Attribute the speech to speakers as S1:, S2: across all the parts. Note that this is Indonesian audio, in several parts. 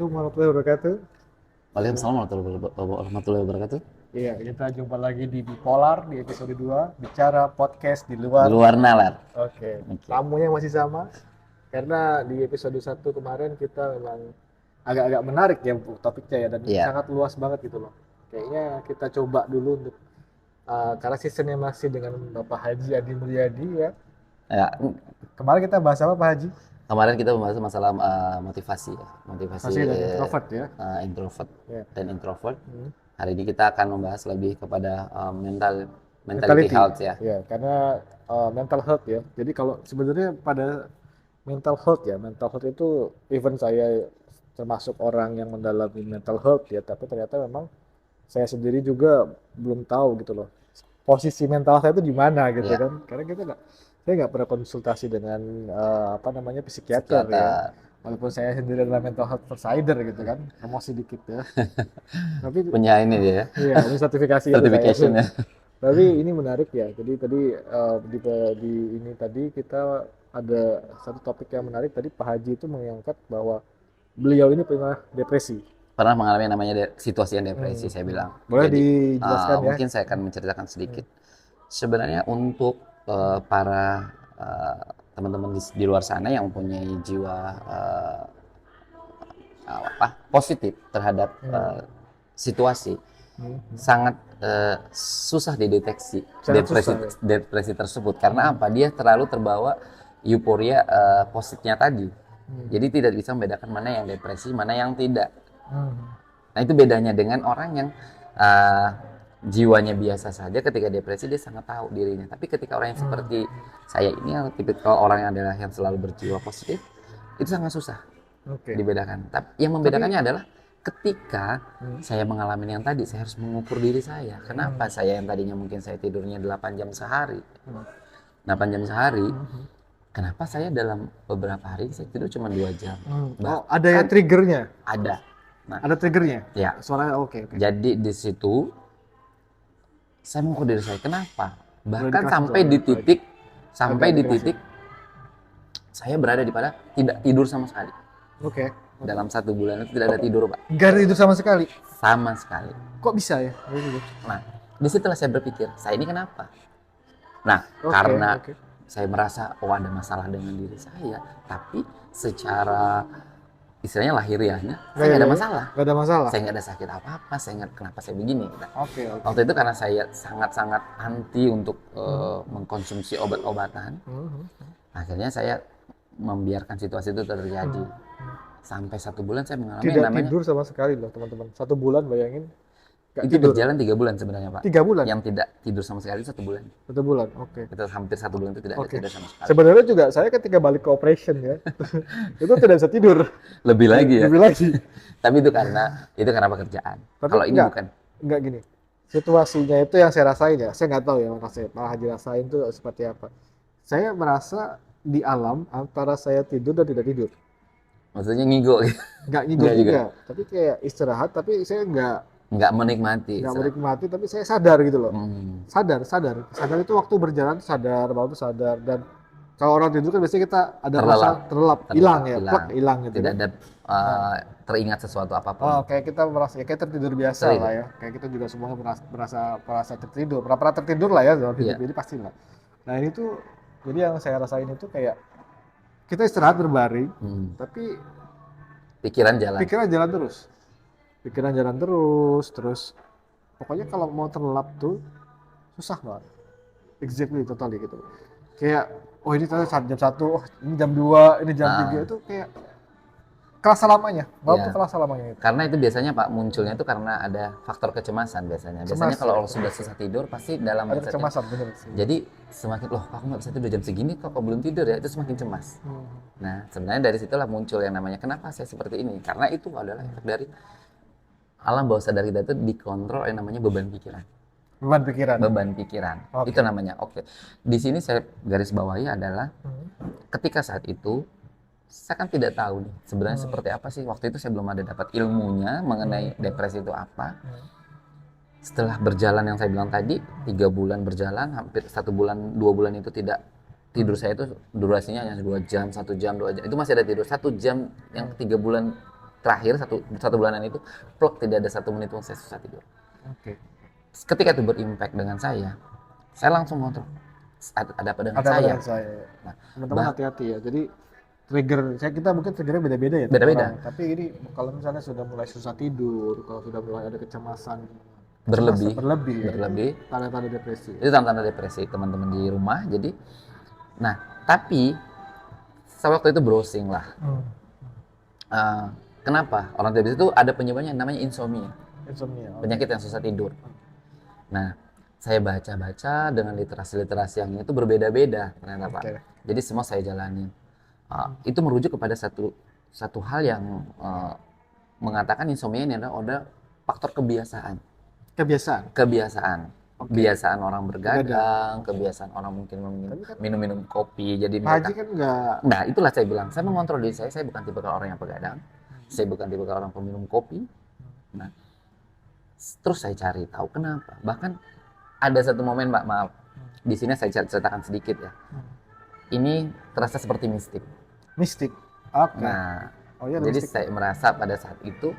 S1: Assalamualaikum warahmatullahi wabarakatuh.
S2: Waalaikumsalam warahmatullahi wabarakatuh.
S1: Iya, kita jumpa lagi di Bipolar di episode 2, bicara podcast di
S2: Di
S1: luar.
S2: luar nalar.
S1: Oke,
S2: Oke.
S1: tamunya masih sama karena di episode 1 kemarin kita memang agak-agak menarik ya topiknya ya dan
S2: Iya.
S1: sangat luas banget gitu loh. Kayaknya kita coba dulu untuk karena seasonnya masih dengan Bapak Haji Adi Mulyadi ya.
S2: Ya,
S1: Kemarin kita bahas apa Pak Haji?
S2: kemarin kita membahas masalah motivasi ya. Motivasi
S1: Masih dan introvert ya.
S2: introvert
S1: Ya.
S2: dan introvert.
S1: Hmm.
S2: Hari ini kita akan membahas lebih kepada mentality
S1: Mentality,
S2: health ya.
S1: ya karena mental health ya. Jadi kalau sebenarnya pada mental health itu even saya termasuk orang yang mendalami mental health ya, tapi ternyata memang saya sendiri juga belum tahu gitu loh posisi mental saya itu di mana gitu
S2: Iya,
S1: kan. Karena saya nggak pernah konsultasi dengan apa namanya psikiater ya.
S2: psikiater
S1: Walaupun saya sendiri adalah mental health provider gitu kan, promosi dikit ya. Tapi
S2: punya ini dia ya,
S1: iya, ini sertifikasi itu saya.
S2: certification ya.
S1: Tapi ini menarik ya. Jadi tadi di ini tadi kita ada satu topik yang menarik. Tadi Pak Haji itu mengangkat bahwa beliau ini pernah depresi.
S2: Pernah mengalami yang namanya situasi yang depresi,
S1: Hmm,
S2: saya
S1: hmm.
S2: bilang.
S1: Boleh
S2: Jadi
S1: dijelaskan ya?
S2: mungkin saya akan menceritakan sedikit. Sebenarnya untuk para teman-teman di luar sana yang mempunyai jiwa positif terhadap situasi,
S1: Hmm.
S2: sangat susah dideteksi
S1: Sangat susah ya.
S2: depresi tersebut. Karena apa? Dia terlalu terbawa euforia positifnya tadi. Jadi tidak bisa membedakan mana yang depresi, mana yang tidak.
S1: Hmm.
S2: Nah, itu bedanya dengan orang yang uh, jiwanya biasa saja. Ketika depresi dia sangat tahu dirinya. Tapi ketika orang yang seperti saya ini, tipikal orang yang adalah yang selalu berjiwa positif, itu sangat susah
S1: Oke.
S2: dibedakan. Tapi yang membedakannya adalah ketika saya mengalami yang tadi, saya harus mengukur diri saya. Kenapa saya yang tadinya mungkin saya tidurnya 8 jam sehari, 8 jam sehari, kenapa saya dalam beberapa hari saya tidur cuma 2 jam?
S1: Oh, ada ya triggernya?
S2: Ada. Nah,
S1: Ada triggernya?
S2: ya.
S1: Suaranya oke.
S2: Jadi di situ saya mengukur diri saya, kenapa?
S1: Boleh
S2: Bahkan
S1: dikasih
S2: sampai
S1: suaranya
S2: di
S1: apa lagi?
S2: titik
S1: Agak dikasih.
S2: saya berada di pada tidak tidur sama sekali.
S1: Oke.
S2: Dalam 1 bulan itu tidak ada tidur, Pak.
S1: Nggak ada tidur sama sekali.
S2: Sama sekali.
S1: Kok bisa ya?
S2: Nah, disitulah saya berpikir, saya ini kenapa? Nah,
S1: Oke,
S2: karena
S1: oke.
S2: saya merasa ada masalah dengan diri saya, tapi secara istilahnya lahiriahnya saya nggak ada masalah.
S1: Nggak ada masalah.
S2: Saya nggak ada sakit apa-apa, saya nggak kenapa saya begini. Gitu.
S1: Oke.
S2: Waktu itu karena saya sangat-sangat anti untuk mengkonsumsi obat-obatan, akhirnya saya membiarkan situasi itu terjadi. Sampai 1 bulan saya mengalami
S1: Tidak
S2: yang namanya
S1: tidur sama sekali loh teman-teman. 1 bulan bayangin. Nggak
S2: itu
S1: tidur.
S2: berjalan 3 bulan sebenarnya, Pak.
S1: 3 bulan?
S2: Yang tidak tidur sama sekali 1 bulan.
S1: 1 bulan, oke.
S2: Itu hampir 1 bulan itu tidak ada tidur sama sekali.
S1: Sebenarnya juga saya ketika balik ke operation ya, itu tidak bisa tidur.
S2: Lebih lagi ya.
S1: Lebih lagi.
S2: Tapi itu karena pekerjaan.
S1: Tapi
S2: Kalau ini bukan.
S1: Enggak gini. Situasinya itu yang saya rasain ya. Saya nggak tahu ya Pak Haji rasain itu seperti apa. Saya merasa di alam antara saya tidur dan tidak tidur.
S2: Maksudnya ngigo gitu.
S1: Nggak tidur
S2: Nggak juga.
S1: juga. Tapi kayak istirahat, tapi saya
S2: Nggak menikmati.
S1: nggak menikmati, tapi saya sadar gitu loh.
S2: Hmm.
S1: Sadar itu waktu berjalan sadar, baru sadar. Dan kalau orang tidur kan biasanya kita ada rasa terlelap, hilang ya, plek hilang gitu.
S2: Tidak
S1: kan.
S2: ada teringat sesuatu apapun.
S1: Oh, kayak kita merasa ya kayak tertidur biasa
S2: Tertidur.
S1: lah ya. Kayak kita juga semuanya merasa tertidur, pernah tertidur lah ya dalam hidup
S2: Iya.
S1: ini pasti lah. Nah ini tuh jadi yang saya rasain itu kayak kita istirahat berbaring, tapi
S2: Pikiran jalan.
S1: pikiran jalan terus pokoknya kalau mau terlelap tuh susah banget. Exactly, totally gitu. Kayak oh ini ternyata jam 1, oh ini jam 2, ini jam 3 itu kayak kerasa lamanya. Malam
S2: Iya.
S1: tuh kerasa lamanya itu.
S2: Karena itu biasanya Pak munculnya itu karena ada faktor kecemasan biasanya. Biasanya
S1: Cemas,
S2: kalau
S1: ya.
S2: sudah susah tidur pasti dalam
S1: Ada
S2: mindsetnya.
S1: kecemasan bener sih.
S2: Jadi semakin aku nggak bisa tidur jam segini kok belum tidur ya, itu semakin cemas. Nah sebenarnya dari situlah muncul yang namanya kenapa saya seperti ini, karena itu adalah efek dari alam bawah sadar kita itu dikontrol yang namanya beban pikiran. Beban pikiran.
S1: Oke.
S2: Itu namanya. Oke. Di sini saya garis bawahi adalah ketika saat itu saya kan tidak tahu nih sebenarnya seperti apa sih. Waktu itu saya belum ada dapat ilmunya mengenai depresi itu apa. Setelah berjalan yang saya bilang tadi, 3 bulan berjalan, hampir 1 bulan, 2 bulan itu tidak tidur saya itu durasinya hanya 2 jam, 1 jam, 2 jam. Itu masih ada tidur 1 jam yang 3 bulan terakhir satu bulanan itu, plok, tidak ada 1 menit pun saya susah tidur.
S1: Oke.
S2: Ketika itu berimpact dengan saya langsung kontrol. Ada apa dengan
S1: Ada
S2: saya?
S1: dengan saya.
S2: Nah,
S1: Teman-teman hati-hati ya. Jadi kita mungkin triggernya beda-beda ya tiap
S2: Beda-beda.
S1: orang. Tapi ini kalau misalnya sudah mulai susah tidur, kalau sudah mulai ada kecemasan
S2: berlebih,
S1: ya, itu tanda-tanda depresi.
S2: Itu tanda-tanda depresi teman-teman di rumah. Jadi, nah, tapi saya waktu itu browsing lah. Kenapa orang depresi itu ada penyebabnya namanya insomnia. Penyakit yang susah tidur. Nah, saya baca-baca dengan literasi-literasi yang itu berbeda-beda ternyata, Pak. Jadi semua saya jalani. Itu merujuk kepada satu hal yang mengatakan insomnia ini adalah faktor kebiasaan. Kebiasaan orang bergadang, kebiasaan orang mungkin minum kopi. Jadi
S1: Pak Haji kan enggak.
S2: Nah, itulah saya bilang, saya mengontrol diri saya bukan tipe orang yang begadang. Saya bukan tipe orang peminum kopi. Nah, terus saya cari tahu kenapa. Bahkan ada satu momen, Mbak, maaf. Di sini saya ceritakan sedikit ya. Ini terasa seperti mistik.
S1: Oke.
S2: Nah, jadi saya merasa pada saat itu,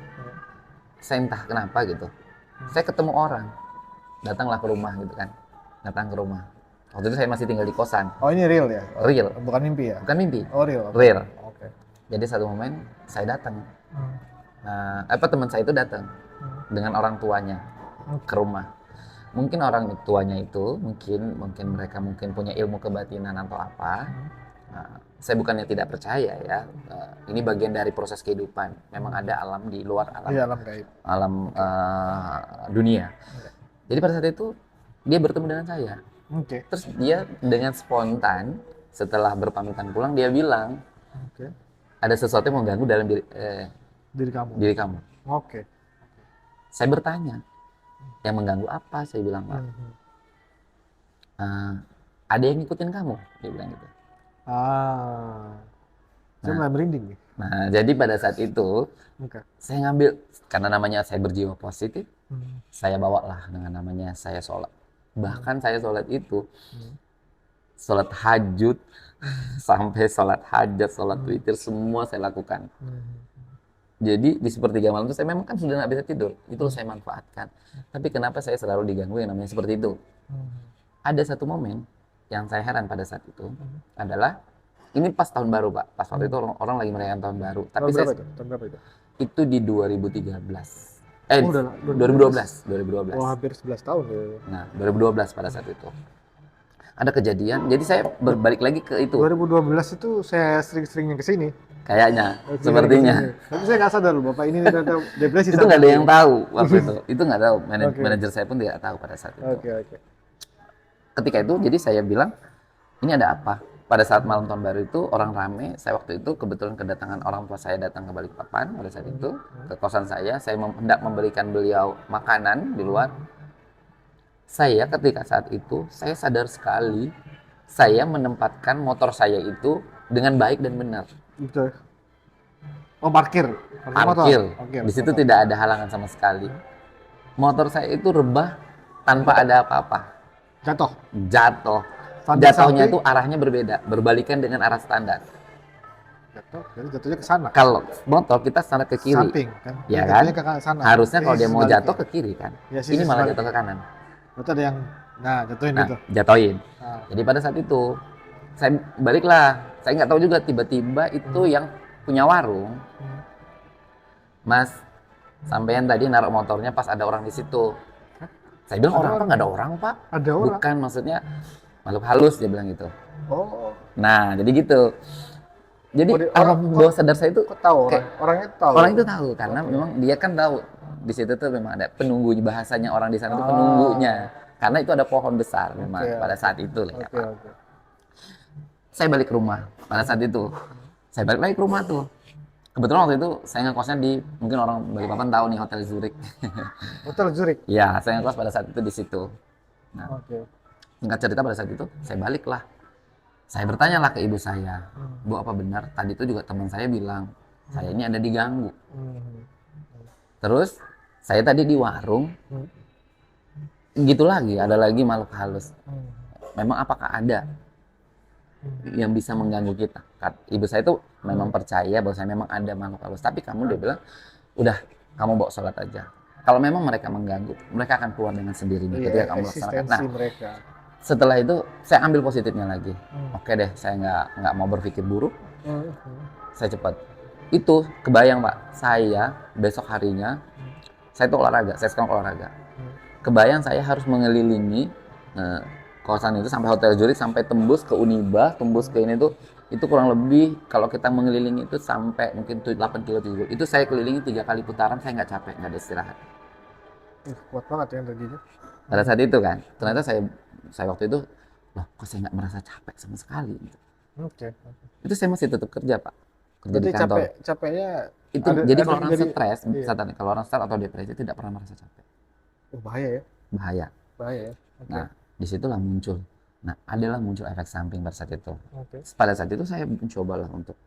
S2: saya entah kenapa gitu, saya ketemu orang, datanglah ke rumah gitu kan, datang ke rumah. Waktu itu saya masih tinggal di kosan.
S1: Oh, ini real ya?
S2: Real.
S1: Bukan mimpi ya?
S2: Bukan mimpi.
S1: Oh, real.
S2: Real.
S1: Oke.
S2: Jadi satu momen saya datang. Teman saya itu datang dengan orang tuanya ke rumah. Mungkin orang tuanya itu mungkin mereka punya ilmu kebatinan atau apa. Saya bukannya tidak percaya ya. Ini bagian dari proses kehidupan. Memang ada alam di luar alam.
S1: Iya, alam gaib.
S2: Alam dunia. Jadi pada saat itu dia bertemu dengan saya. Terus dia dengan spontan setelah berpamitan pulang dia bilang, ada sesuatu yang mengganggu dalam diri kamu. Saya bertanya, yang mengganggu apa? Saya bilang, Pak. Ada yang ngikutin kamu, dia bilang gitu.
S1: Saya mulai merinding nih.
S2: Nah, jadi pada saat itu saya ngambil, karena namanya saya berjiwa positif, saya bawalah dengan namanya saya sholat. Bahkan saya sholat itu, sholat hajud, sampai sholat hajat, sholat witir, semua saya lakukan. Jadi di sepertiga malam itu saya memang kan sudah nggak bisa tidur, itu saya manfaatkan. Tapi kenapa saya selalu diganggu yang namanya seperti itu? Ada satu momen yang saya heran pada saat itu adalah, ini pas tahun baru, Pak. Pas waktu itu orang lagi merayakan tahun baru. Tapi
S1: tahun berapa itu?
S2: Itu di 2013. 2012.
S1: Oh, hampir 11 tahun ya.
S2: Nah, 2012 pada saat itu. Ada kejadian, jadi saya berbalik lagi ke itu.
S1: 2012 itu saya sering-seringnya ke sini.
S2: Kayaknya, sepertinya.
S1: Tapi saya nggak sadar loh, Bapak ini ternyata depresi.
S2: Itu nggak ada yang tahu waktu itu. Itu nggak tahu, manajer saya pun tidak tahu pada saat itu.
S1: Oke.
S2: Ketika itu, jadi saya bilang, ini ada apa? Pada saat malam tahun baru itu, orang rame. Saya waktu itu kebetulan kedatangan orang tua saya datang ke Balikpapan pada saat itu. Ke kosan saya hendak memberikan beliau makanan di luar. Saya ketika saat itu, saya sadar sekali, saya menempatkan motor saya itu dengan baik dan benar.
S1: Betul. Oh, parkir.
S2: Di situ tidak ada halangan sama sekali. Motor saya itu rebah tanpa ada apa-apa. Jatuh. Jatuhnya itu arahnya berbeda, berbalikan dengan arah standar.
S1: Jadi jatuhnya ke sana.
S2: Kalau motor kita standar ke kiri.
S1: Samping kan.
S2: Ya kan?
S1: Ke sana.
S2: Harusnya kalau dia mau jatuh ke kiri kan.
S1: Ya,
S2: ini malah jatuh ke kanan.
S1: Berarti ada yang jatuhin gitu.
S2: Jatuhin. Jadi pada saat itu saya baliklah. Saya nggak tahu juga, tiba-tiba itu yang punya warung. Mas, sampean tadi naruh motornya pas ada orang di situ. Saya bilang, orang apa? Nggak ada orang, Pak.
S1: Ada orang?
S2: Bukan, maksudnya makhluk halus, dia bilang gitu.
S1: Oh.
S2: Nah, jadi gitu. Jadi alam bawah sadar saya itu
S1: tahu, orangnya tahu.
S2: Orang itu tahu, karena memang dia kan tahu. Di situ tuh memang ada penunggu, bahasanya orang di sana itu penunggunya. Karena itu ada pohon besar memang pada saat itu ya, Pak. Saya balik ke rumah pada saat itu. Saya balik lagi ke rumah tuh. Kebetulan waktu itu saya ngekosnya di, mungkin orang Balikpapan tahu nih, Hotel Zurich.
S1: Hotel Zurich?
S2: Ya, saya ngekos pada saat itu di situ. Nah, singkat cerita pada saat itu, saya baliklah. Saya bertanyalah ke ibu saya, Bu, apa benar? Tadi itu juga teman saya bilang, saya ini ada diganggu. Terus, saya tadi di warung, gitu lagi, ada lagi makhluk halus. Memang apakah ada yang bisa mengganggu kita? Ibu saya itu memang percaya bahwa saya memang ada makhluk halus, tapi kamu dia bilang, udah kamu bawa sholat aja. Kalau memang mereka mengganggu, mereka akan keluar dengan sendirinya
S1: Iya,
S2: ketika kamu laksanakan. Nah,
S1: eksistensi mereka.
S2: setelah itu saya ambil positifnya lagi.
S1: Hmm.
S2: Oke deh, saya nggak mau berpikir buruk,
S1: Hmm.
S2: saya cepat. Itu kebayang Pak, saya besok harinya, saya tuh olahraga, saya sekarang olahraga. Kebayang saya harus mengelilingi kawasan itu sampai Hotel Zurich, sampai tembus ke Uniba, tembus ke ini tuh, itu kurang lebih kalau kita mengelilingi itu sampai mungkin 8 kilo 7 kilo. Itu saya kelilingi 3 kali putaran, saya nggak capek, nggak ada istirahat.
S1: Kuat banget ya energinya.
S2: Pada saat itu kan, ternyata saya waktu itu, loh kok saya nggak merasa capek sama sekali. Gitu.
S1: Oke.
S2: Itu saya masih tetap kerja Pak, kerja di
S1: Berarti
S2: kantor.
S1: capeknya
S2: Itu
S1: ada
S2: jadi
S1: ada
S2: kalau orang
S1: dari
S2: stres,
S1: iya.
S2: kalau orang stres atau depresi tidak pernah merasa capek,
S1: Bahaya ya.
S2: bahaya.
S1: Bahaya ya. Oke.
S2: Nah, disitulah muncul. Nah, adalah muncul efek samping pada saat itu.
S1: Oke.
S2: Pada saat itu saya mencobalah untuk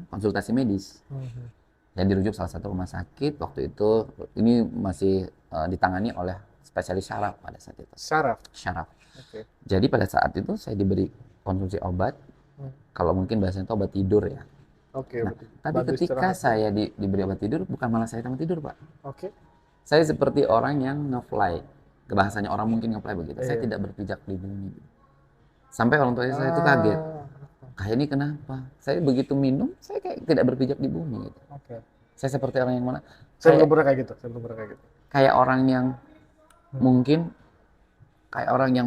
S2: konsultasi medis. Saya dirujuk salah satu rumah sakit waktu itu. Ini masih ditangani oleh spesialis syaraf pada saat itu.
S1: Syaraf. Oke.
S2: Jadi pada saat itu saya diberi konsumsi obat. Kalau mungkin bahasanya itu obat tidur ya.
S1: Oke.
S2: Nah, tapi ketika saya diberi obat tidur, bukan malah saya tambah tidur Pak.
S1: Oke.
S2: Saya seperti orang yang nge-fly. Bahasanya orang mungkin nge-fly begitu. Saya tidak berpijak di bumi. Sampai orang tua saya itu kaget. Kayak ini kenapa? Saya begitu minum, saya kayak tidak berpijak di bumi. Gitu.
S1: Oke.
S2: Saya seperti orang yang mana?
S1: Saya belum pernah kayak gitu.
S2: Kayak orang yang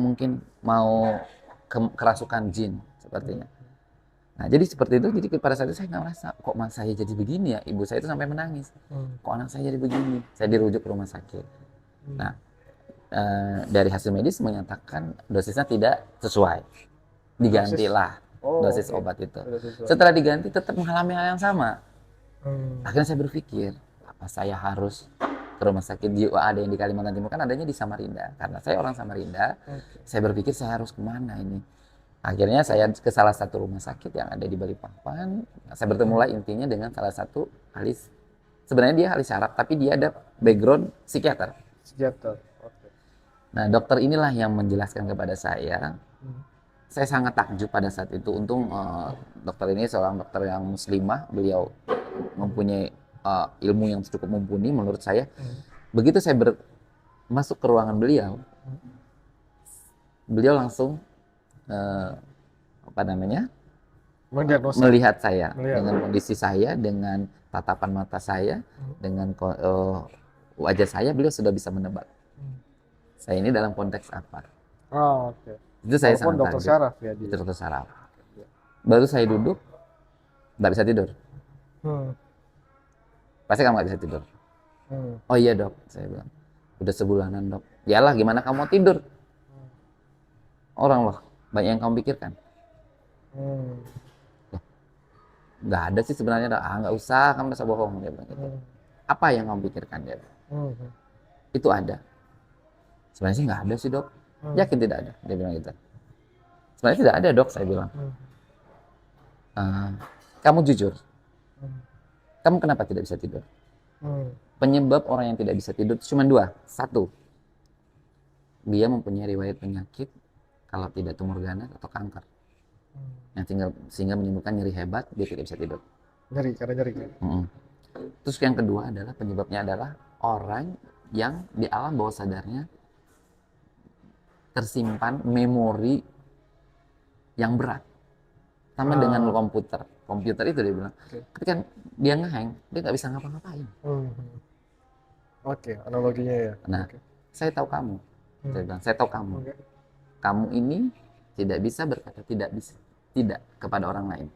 S2: mungkin, mau kerasukan jin sepertinya. Nah, jadi seperti itu. Jadi pada saat itu saya nggak merasa, kok mas saya jadi begini ya? Ibu saya itu sampai menangis. Kok anak saya jadi begini? Saya dirujuk ke rumah sakit. Nah, dari hasil medis menyatakan dosisnya tidak sesuai. Digantilah dosis obat itu. Setelah diganti tetap mengalami hal yang sama. Akhirnya saya berpikir, apa saya harus ke rumah sakit jiwa ada yang di Kalimantan Timur, kan adanya di Samarinda. Karena saya orang Samarinda, saya berpikir saya harus kemana ini. Akhirnya saya ke salah satu rumah sakit yang ada di Balikpapan. Saya bertemulah intinya dengan salah satu ahli, sebenarnya dia ahli syaraf, tapi dia ada background psikiater. Nah, dokter inilah yang menjelaskan kepada saya. Saya sangat takjub pada saat itu. Untung dokter ini seorang dokter yang muslimah. Beliau mempunyai ilmu yang cukup mumpuni menurut saya. Begitu saya masuk ke ruangan beliau, beliau langsung melihat saya dengan kondisi saya, dengan tatapan mata saya, dengan wajah saya, beliau sudah bisa menebak saya ini dalam konteks apa.
S1: Oke.
S2: Itu saya sangat
S1: dokter syaraf ya dia.
S2: Dokter syaraf. Baru saya duduk, nggak bisa tidur. Pasti kamu nggak bisa tidur. Oh iya dok, saya bilang. Udah sebulanan dok. Yalah, gimana kamu mau tidur? Orang loh, banyak yang kamu pikirkan. Nggak ada sih sebenarnya. Nggak usah, kamu bisa bohong. Dia bilang gitu. Apa yang kamu pikirkan? Dia bilang. Itu ada. Sebenarnya sih nggak ada sih dok. Yakin tidak ada? Dia bilang gitu. Sebenarnya tidak ada dok, saya bilang. Kamu jujur. Kamu kenapa tidak bisa tidur? Penyebab orang yang tidak bisa tidur cuma dua. Satu, dia mempunyai riwayat penyakit, kalau tidak tumor ganas atau kanker, yang sehingga menimbulkan nyeri hebat, dia tidak bisa tidur.
S1: Karena nyeri.
S2: Terus yang kedua adalah penyebabnya adalah orang yang di alam bawah sadarnya tersimpan memori yang berat, sama dengan komputer itu dia bilang. Ketika dia ngehang, dia nggak bisa ngapa-ngapain.
S1: Oke, analoginya ya.
S2: Nah, saya tahu kamu. Saya bilang, saya tahu kamu. Kamu ini tidak bisa berkata tidak kepada orang lain.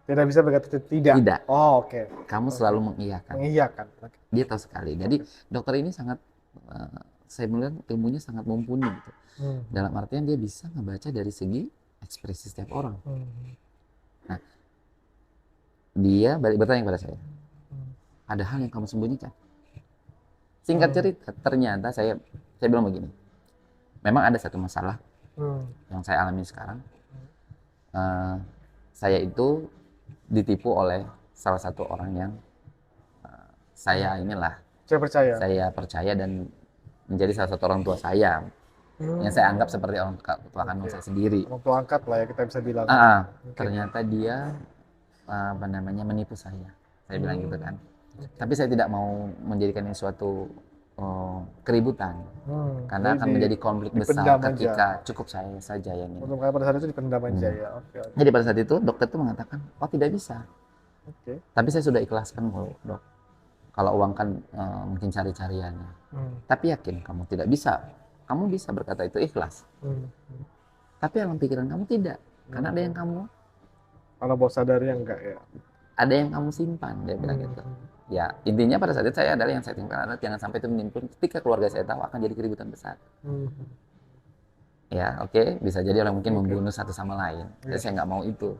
S1: Tidak bisa berkata tidak.
S2: Tidak.
S1: Oh, oke.
S2: Kamu selalu mengiyakan. Dia tahu sekali. Jadi dokter ini sangat, saya melihat ilmunya sangat mumpuni gitu. Dalam artian dia bisa ngebaca dari segi ekspresi setiap orang. Nah, dia balik bertanya kepada saya, ada hal yang kamu sembunyikan? Singkat cerita, ternyata saya bilang begini, memang ada satu masalah yang saya alami sekarang. Saya itu ditipu oleh salah satu orang yang saya percaya dan menjadi salah satu orang tua saya. yang saya anggap seperti orang tua kandung saya sendiri.
S1: Orang tua angkat lah ya kita bisa bilang. Oke.
S2: Ternyata dia apa namanya menipu saya bilang gitu kan.
S1: Oke.
S2: Tapi saya tidak mau menjadikan ini suatu keributan karena
S1: Jadi
S2: akan menjadi konflik besar
S1: dipendam
S2: ketika
S1: aja.
S2: cukup saya saja yang ini.
S1: Untuk pada saat itu dipendam aja ya. Oke.
S2: Jadi pada saat itu dokter tuh mengatakan, oh tidak bisa.
S1: Oke.
S2: Tapi saya sudah ikhlaskan kok dok. Kalau uang kan mungkin cari-cariannya. Tapi yakin kamu tidak bisa. Kamu bisa berkata itu ikhlas. Tapi dalam pikiran kamu tidak. Karena ada yang kamu
S1: Kalau bawah sadarnya enggak ya.
S2: ada yang kamu simpan, dia bilang gitu. Ya intinya pada saat itu saya adalah yang saya simpan adalah jangan sampai itu menimbulkan ketika keluarga saya tahu akan jadi keributan besar. Ya oke, bisa jadi orang mungkin membunuh satu sama lain. Jadi saya nggak mau itu.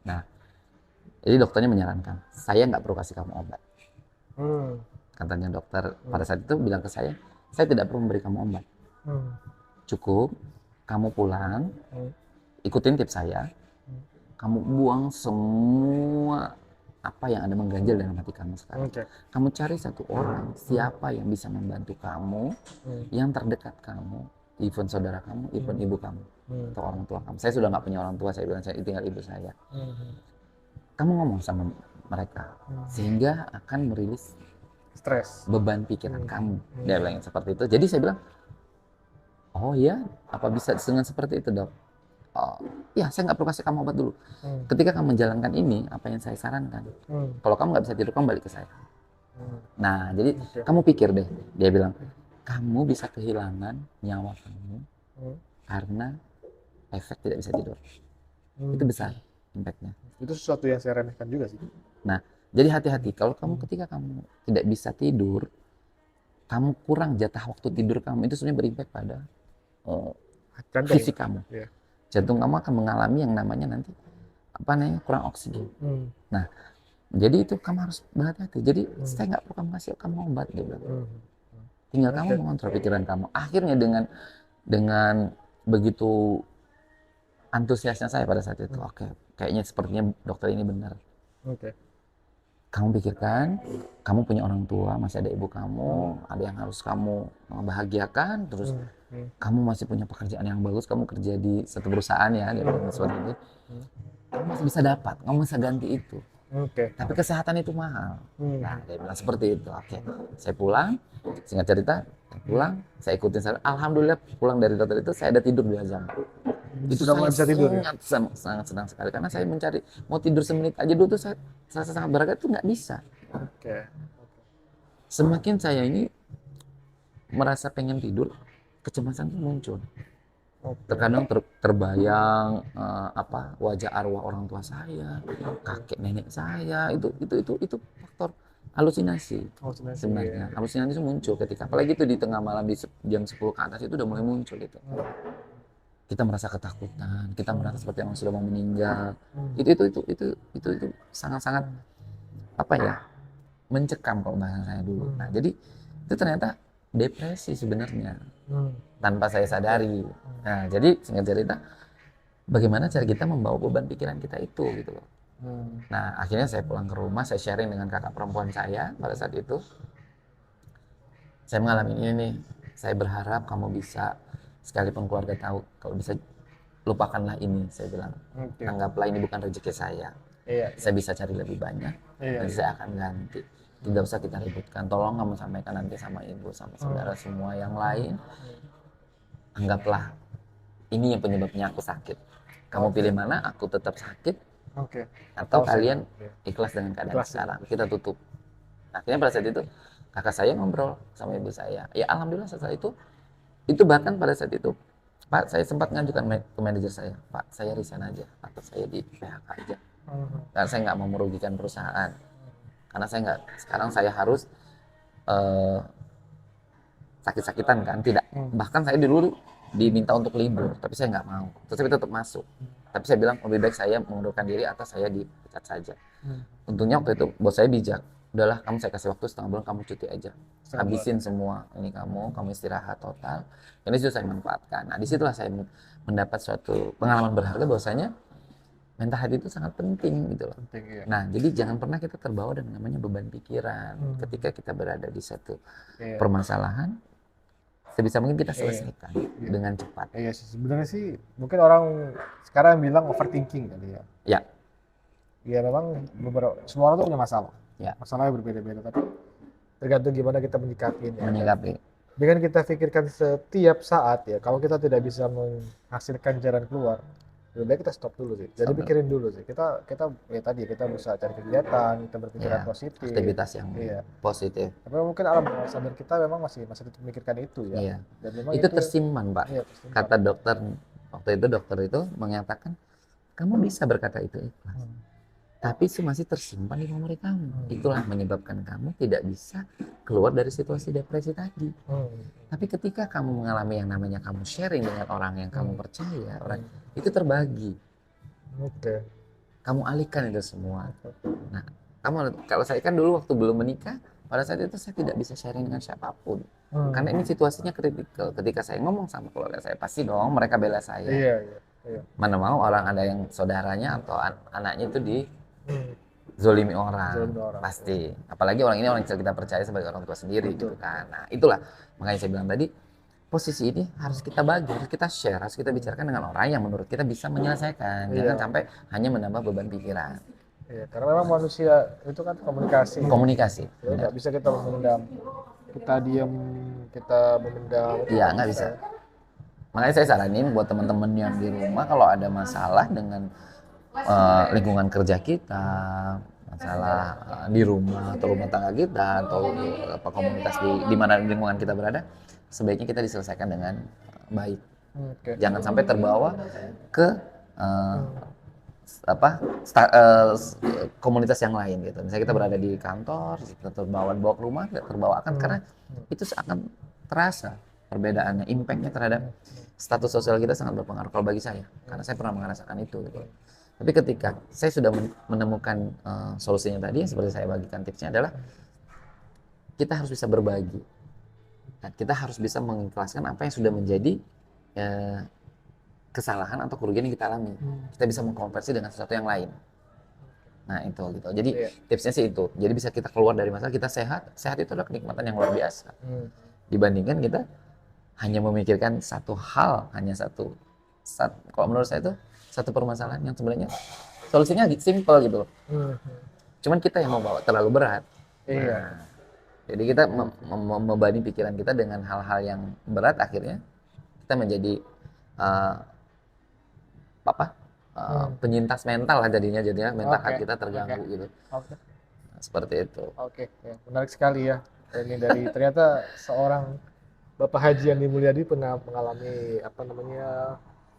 S2: Nah, jadi dokternya menyarankan, saya nggak perlu kasih kamu obat. Katanya dokter pada saat itu bilang ke saya tidak perlu memberi kamu obat. Cukup kamu pulang, ikutin tips saya, kamu buang semua apa yang ada mengganjal dalam hati kamu sekarang. Kamu cari satu orang, siapa yang bisa membantu kamu, yang terdekat kamu, even saudara kamu, even ibu kamu, atau orang tua kamu. Saya sudah nggak punya orang tua, saya bilang saya tinggal ibu saya. Kamu ngomong sama mereka, sehingga akan merilis
S1: Stres.
S2: beban pikiran kamu. Dia bilang seperti itu. Jadi saya bilang, oh ya, apa bisa dengan seperti itu dok? Oh, ya saya nggak perlu kasih kamu obat dulu. Ketika kamu menjalankan ini, apa yang saya sarankan, kalau kamu nggak bisa tidur, kamu balik ke saya. Nah, jadi kamu pikir deh, dia bilang, kamu bisa kehilangan nyawa kamu karena efek tidak bisa tidur. Itu besar impactnya.
S1: Itu sesuatu yang saya remehkan juga sih.
S2: Nah, jadi hati-hati kalau kamu ketika kamu tidak bisa tidur, kamu kurang jatah waktu tidur kamu, itu sebenarnya berimpact pada fisik kamu. Jantung kamu akan mengalami yang namanya nanti kurang oksigen. Nah, jadi itu kamu harus berhati-hati. Jadi saya nggak perlu kamu kasih kamu obat, dia bilang. Tinggal kamu mengontrol pikiran kamu. Akhirnya dengan begitu antusiasnya saya pada saat itu, oke, kayaknya sepertinya dokter ini benar. Kamu pikirkan, kamu punya orang tua, masih ada ibu kamu, ada yang harus kamu bahagiakan, terus kamu masih punya pekerjaan yang bagus, kamu kerja di satu perusahaan ya, di seperti itu, kamu masih bisa dapat, kamu bisa ganti itu. Tapi kesehatan itu mahal. Nah, dia bilang seperti itu. Oke, saya pulang, singkat cerita, pulang, saya ikutin. Alhamdulillah pulang dari dokter itu, saya ada tidur 2 jam. Itu
S1: sudah bisa tidur
S2: ya? Sangat senang sekali karena saya mencari mau tidur semenit aja dulu tuh saya rasa sangat berharga itu nggak bisa. Semakin saya ini merasa pengen tidur, kecemasan itu muncul. Terkadang terbayang wajah arwah orang tua saya, kakek nenek saya, itu faktor halusinasi sebenarnya. Halusinasi itu muncul ketika apalagi itu di tengah malam di jam 10 ke atas itu udah mulai muncul itu. Kita merasa ketakutan, kita merasa seperti orang sudah mau meninggal. Itu sangat-sangat mencekam kalau bahasa saya dulu. Nah, jadi itu ternyata depresi sebenarnya tanpa saya sadari. Nah, jadi singkat cerita, bagaimana cara kita membawa beban pikiran kita itu gitu loh. Nah, akhirnya saya pulang ke rumah, saya sharing dengan kakak perempuan saya pada saat itu. Saya mengalami ini nih, saya berharap kamu bisa, sekalipun keluarga tahu, kalau bisa lupakanlah ini, saya bilang. Anggaplah ini bukan rezeki saya. Saya bisa cari lebih banyak, nanti saya akan ganti. Tidak usah kita ributkan, tolong kamu sampaikan nanti sama ibu, sama saudara semua yang lain. Anggaplah ini yang penyebabnya aku sakit. Kamu pilih mana, aku tetap sakit, atau kalian ikhlas dengan keadaan sekarang. Kita tutup. Akhirnya pada saat itu, kakak saya ngobrol sama ibu saya. Ya alhamdulillah setelah itu bahkan pada saat itu, Pak, saya sempat ngajukan ke manajer saya, Pak, saya resign aja, atau saya di PHK aja. Karena saya nggak mau merugikan perusahaan. Karena saya nggak, sekarang saya harus sakit-sakitan kan, tidak. Bahkan saya dulu diminta untuk libur, tapi saya nggak mau. Terus saya tetap masuk. Tapi saya bilang lebih baik saya mengundurkan diri atau saya dipecat saja. Untungnya waktu itu bos saya bijak. Udahlah, kamu saya kasih waktu setengah bulan, kamu cuti aja. Habisin semua ini kamu istirahat total. Ini sudah saya manfaatkan. Nah, disitulah saya mendapat suatu pengalaman berharga bahwasanya mental health itu sangat penting gitu loh. Nah, jadi jangan pernah kita terbawa dengan namanya beban pikiran. Ketika kita berada di satu permasalahan, sebisa mungkin kita
S1: Iya,
S2: selesaikan
S1: iya.
S2: dengan cepat.
S1: Iya sih, sebenarnya sih mungkin orang sekarang bilang overthinking kali ya.
S2: Ya,
S1: Ya memang beberapa semua orang tuh punya masalah.
S2: ya,
S1: Masalahnya berbeda-beda, tapi tergantung gimana kita menyikapinya. Dan
S2: menyikapi.
S1: dengan kita pikirkan setiap saat ya, kalau kita tidak bisa menghasilkan jalan keluar, lebih baik kita stop dulu sih. Jadi
S2: Stop dulu.
S1: pikirin dulu sih. Kita ya tadi kita berusaha cari kegiatan, kita berpikiran
S2: Ya,
S1: positif.
S2: aktivitas yang
S1: Iya.
S2: positif.
S1: Tapi mungkin alam bawah sadar kita memang masih masih tetap memikirkan itu ya.
S2: Iya.
S1: Dan memang
S2: Itu
S1: itu
S2: tersimpan, Pak.
S1: iya tersimpan.
S2: Kata dokter waktu itu, dokter itu mengatakan kamu bisa berkata itu ikhlas,
S1: Hmm.
S2: tapi itu masih tersimpan di memori kamu. Itulah menyebabkan kamu tidak bisa keluar dari situasi depresi tadi.
S1: Hmm.
S2: Tapi ketika kamu mengalami yang namanya kamu sharing dengan orang yang kamu percaya, orang
S1: Hmm.
S2: itu terbagi.
S1: Oke.
S2: Kamu alihkan itu semua. Nah, kalau saya kan dulu waktu belum menikah, pada saat itu saya tidak bisa sharing dengan siapapun.
S1: Hmm.
S2: Karena ini situasinya kritikal. Ketika saya ngomong sama keluarga saya, pasti dong mereka bela saya.
S1: Iya, iya, iya.
S2: Mana mau orang ada yang saudaranya atau anaknya itu
S1: Hmm.
S2: dizolimi orang,
S1: Zolimi orang.
S2: pasti. Apalagi orang ini orang yang kita percaya sebagai orang tua sendiri
S1: Betul.
S2: gitu kan. Nah, itulah makanya saya bilang tadi, posisi ini harus kita bagi, harus kita share, harus kita bicarakan dengan orang yang menurut kita bisa menyelesaikan. Jangan
S1: Iya.
S2: sampai hanya menambah beban pikiran.
S1: Iya, karena memang manusia itu kan komunikasi.
S2: Komunikasi.
S1: Ya, nggak bisa kita memendam, kita diam, kita memendam.
S2: Iya, nggak bisa. Makanya saya saranin buat teman-teman yang di rumah kalau ada masalah dengan lingkungan kerja kita, masalah di rumah atau rumah tangga kita atau komunitas di mana lingkungan kita berada, sebaiknya kita diselesaikan dengan baik.
S1: Oke.
S2: Jangan sampai terbawa ke komunitas yang lain gitu. Misalnya kita berada di kantor, kita bawa ke rumah, tidak terbawakan karena itu akan terasa perbedaannya, impactnya terhadap status sosial kita sangat berpengaruh kalau bagi saya, karena saya pernah merasakan itu gitu. Tapi ketika saya sudah menemukan solusinya tadi, seperti saya bagikan tipsnya adalah kita harus bisa berbagi. Dan kita harus bisa mengikhlaskan apa yang sudah menjadi kesalahan atau kerugian yang kita alami. Kita bisa mengkonversi dengan sesuatu yang lain. Nah itu gitu. Jadi tipsnya sih itu. Jadi bisa kita keluar dari masalah, kita sehat. Sehat itu adalah kenikmatan yang luar biasa. Dibandingkan kita hanya memikirkan satu hal, hanya satu. Kalau menurut saya itu satu permasalahan yang sebenarnya solusinya simple gitu loh. Cuman kita yang mau bawa terlalu berat.
S1: Iya.
S2: Nah, jadi kita membebani pikiran kita dengan hal-hal yang berat, akhirnya kita menjadi penyintas mental lah jadinya mental kita terganggu gitu.
S1: Oke.
S2: Nah, seperti itu.
S1: Oke, ya, menarik sekali ya. Ini dari ternyata seorang Bapak Haji Andi Mulyadi pernah mengalami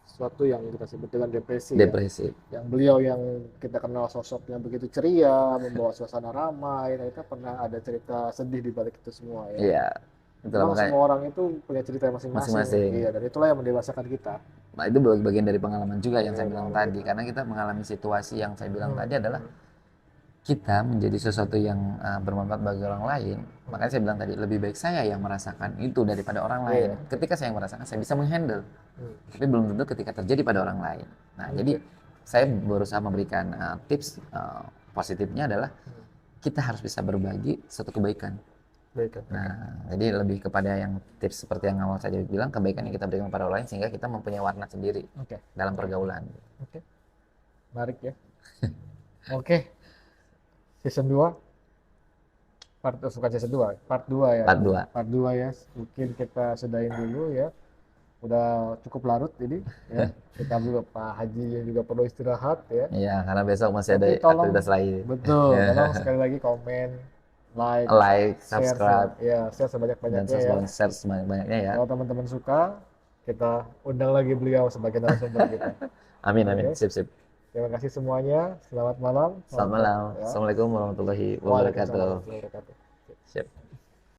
S1: sesuatu yang kita sebut dengan depresi.
S2: Depresi.
S1: Ya. Yang beliau yang kita kenal sosoknya begitu ceria, membawa suasana ramai. Ternyata pernah ada cerita sedih di balik itu semua ya.
S2: Iya.
S1: Memang semua orang itu punya cerita masing-masing. Iya, dan itulah yang mendewasakan kita.
S2: Nah, itu bagian dari pengalaman juga yang saya bilang tadi. Karena kita mengalami situasi yang saya bilang tadi adalah kita menjadi sesuatu yang bermanfaat bagi orang lain. Makanya saya bilang tadi, lebih baik saya yang merasakan itu daripada orang lain. Ketika saya yang merasakan, saya bisa menghandle. Tapi belum tentu ketika terjadi pada orang lain. Nah, jadi saya berusaha memberikan tips positifnya adalah kita harus bisa berbagi satu kebaikan. Nah, jadi lebih kepada yang tips seperti yang awal saya bilang, kebaikan yang kita berikan kepada orang lain sehingga kita mempunyai warna sendiri dalam pergaulan.
S1: Oke. Menarik ya. Oke. Season 2. Bukan season 2, part 2 ya. Part 2 ya. Mungkin kita sudahin dulu ya. Udah cukup larut ini ya. Kita juga Pak Haji yang juga perlu istirahat ya.
S2: Iya, karena besok masih ada aktivitas lain.
S1: Betul. Tolong sekali lagi komen, like,
S2: subscribe,
S1: share sebanyak-banyaknya ya.
S2: Share sebanyak-banyaknya ya.
S1: Kalau teman-teman suka, kita undang lagi beliau sebagai narasumber kita.
S2: Amin. Sip.
S1: Terima kasih semuanya. Selamat malam.
S2: Selamat malam. Assalamualaikum warahmatullahi wabarakatuh.
S1: Waalaikumsalam warahmatullahi wabarakatuh.
S2: Siap.